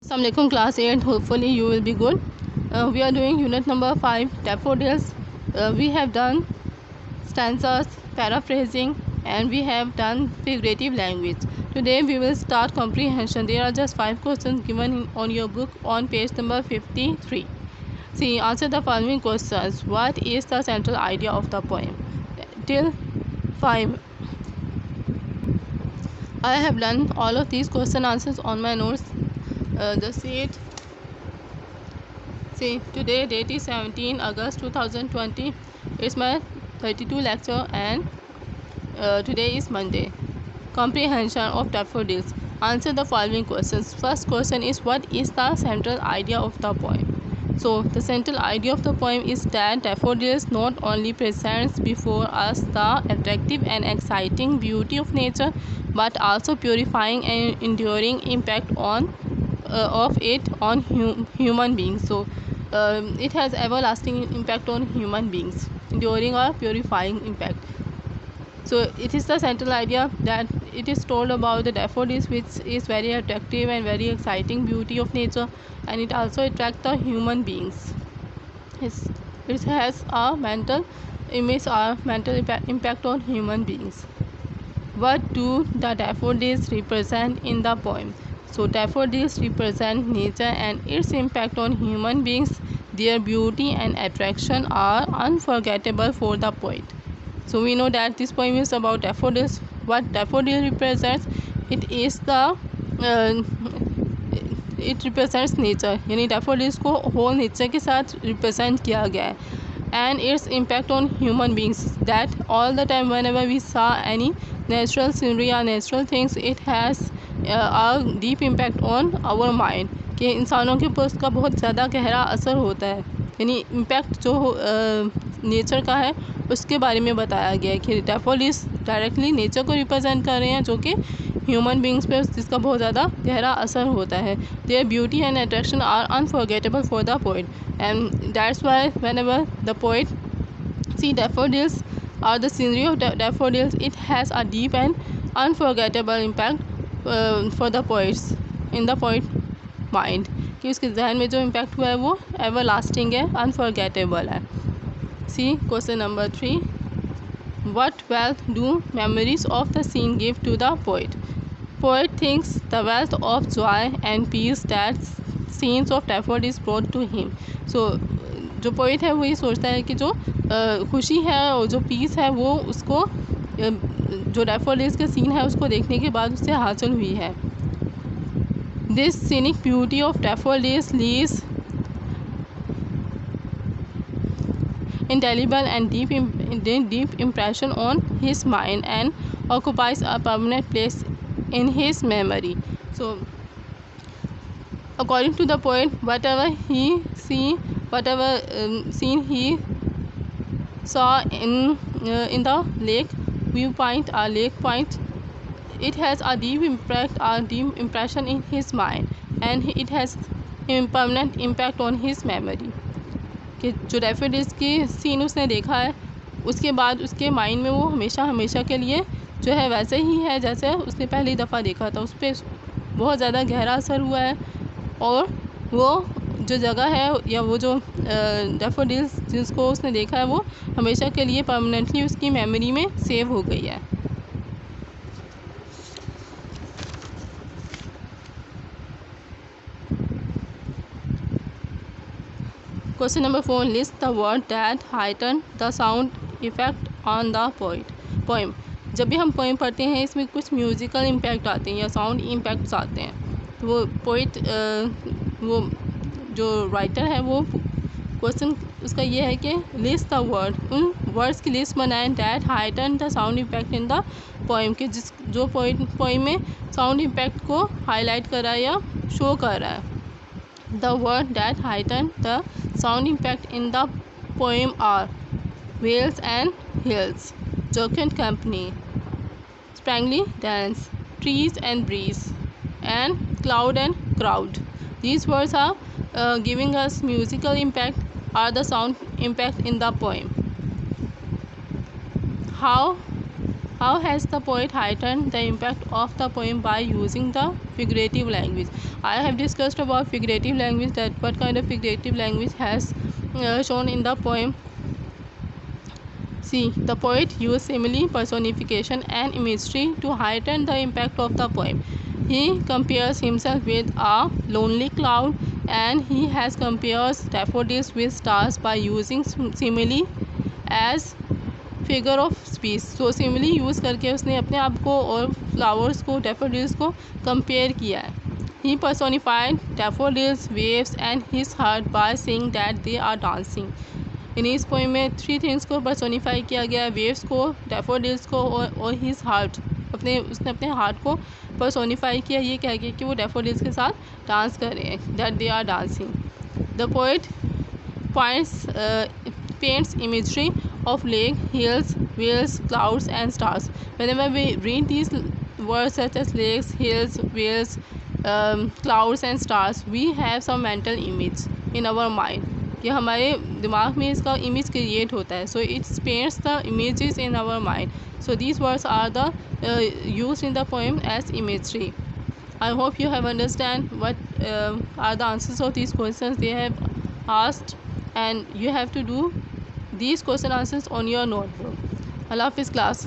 Assalamualaikum class 8. Hopefully you will be good. We are doing unit number 5, daffodils. We have done stanzas, paraphrasing, and we have done figurative language. Today we will start comprehension. There are just 5 questions given on your book on page number 53. See, answer the following questions. What is the central idea of the poem? Till 5. I have done all of these question answers on my notes. Just see it. See, today date is 17 August 2020. It's my 32 lecture and today is Monday. Comprehension of daffodils. Answer the following questions. First question is, what is the central idea of the poem? So the central idea of the poem is that daffodils not only presents before us the attractive and exciting beauty of nature, but also purifying and enduring impact of it on human beings. So it has everlasting impact on human beings, enduring or purifying impact. So it is the central idea that it is told about the daffodils, which is very attractive and very exciting beauty of nature, and it also attracts the human beings. It has a mental image or mental impact on human beings. What do the daffodils represent in the poem? So daffodils represent nature and its impact on human beings. Their beauty and attraction are unforgettable for the poet. So we know that this poem is about daffodils. What daffodil represents? It is the it represents nature, यानी daffodils को whole nature के साथ represent किया गया है. And its impact on human beings, that all the time whenever we saw any natural scenery or natural things, it has a deep impact on our mind, कि इंसानों के ऊपर उसका बहुत ज़्यादा गहरा असर होता है. यानी इम्पैक्ट जो नेचर का है उसके बारे में बताया गया है कि daffodils डायरेक्टली नेचर को रिप्रेजेंट कर रहे हैं, जो कि ह्यूमन बींग्स पे जिसका बहुत ज़्यादा गहरा असर होता है. Their beauty and attraction are unforgettable for the poet, and that's why whenever the poet see daffodils or the scenery of daffodils, it has a deep and unforgettable impact for the poets, in the poet mind, कि उसके जहन में जो impact हुआ है वो everlasting है, unforgettable है. See question number 3. What wealth do memories of the scene give to the poet? Poet thinks the wealth of joy and peace that scenes of daffodils brought to him. So जो poet है वो ये सोचता है कि जो खुशी है और जो पीस है वो उसको जो daffodils के सीन है उसको देखने के बाद उससे हासिल हुई है. This scenic beauty of daffodils leaves indelible and deep impression on his mind and occupies a permanent place in his memory. So according to the poet, whatever scene he saw in the lake viewpoint or lake point, it has a deep impact or deep impression in his mind, and it has permanent impact on his memory. कि जो daffodils की scene उसने देखा है उसके बाद उसके mind में वो हमेशा हमेशा के लिए जो है वैसे ही है जैसे उसने पहली दफ़ा देखा था. उस पर बहुत ज़्यादा गहरा असर हुआ है, और वो जो जगह है या वो जो daffodils जिसको उसने देखा है वो हमेशा के लिए परमानेंटली उसकी मेमोरी में सेव हो गई है. Question number 4. List the word that heighten the sound effect on the poem. जब भी हम पोएम पढ़ते हैं इसमें कुछ म्यूज़िकल इम्पैक्ट आते हैं या साउंड इम्पैक्ट्स आते हैं, तो वो पोइट वो जो राइटर है वो क्वेश्चन उसका ये है कि लिस्ट द वर्ड, उन वर्ड्स की लिस्ट बनाएं that heighten the sound impact in the poem, के जो पोएम में साउंड इम्पैक्ट को हाईलाइट कर रहा है या शो कर रहा है. The word that heighten the sound impact in the poem are vales and hills, jocund company, sprangly dance, trees and breeze, and cloud and crowd. These words are giving us musical impact or the sound impact in the poem. How How has the poet heightened the impact of the poem by using the figurative language? I have discussed about figurative language, that what kind of figurative language has shown in the poem. See, the poet used simile, personification, and imagery to heighten the impact of the poem. He compares himself with a lonely cloud, and he has compares daffodils with stars by using simile as figure of speech. So simile use करके उसने अपने आप को और flowers को, daffodils को compare किया है. He personified daffodils, waves and his heart by saying that they are dancing. In इस पोएम में 3 थिंग्स को पर्सोनिफाई किया गया है, वेव्स को, डैफोडिल्स को और हिज हार्ट. उसने अपने हार्ट को पर्सोनिफाई किया, ये कह के कि वो डैफोडिल्स के साथ डांस कर रहे हैं, that they are dancing. The poet paints imagery of lake, hills, whales, clouds, and stars. Whenever we read these words such as lakes, hills, whales, clouds, and stars, we have some mental image in our mind. कि हमारे दिमाग में इसका image create होता है. So it's paints the images in our mind. So these words are the used in the poem as imagery. I hope you have understand what are the answers of these questions they have asked, and you have to do these question answers on your notebook. Allah Hafiz class.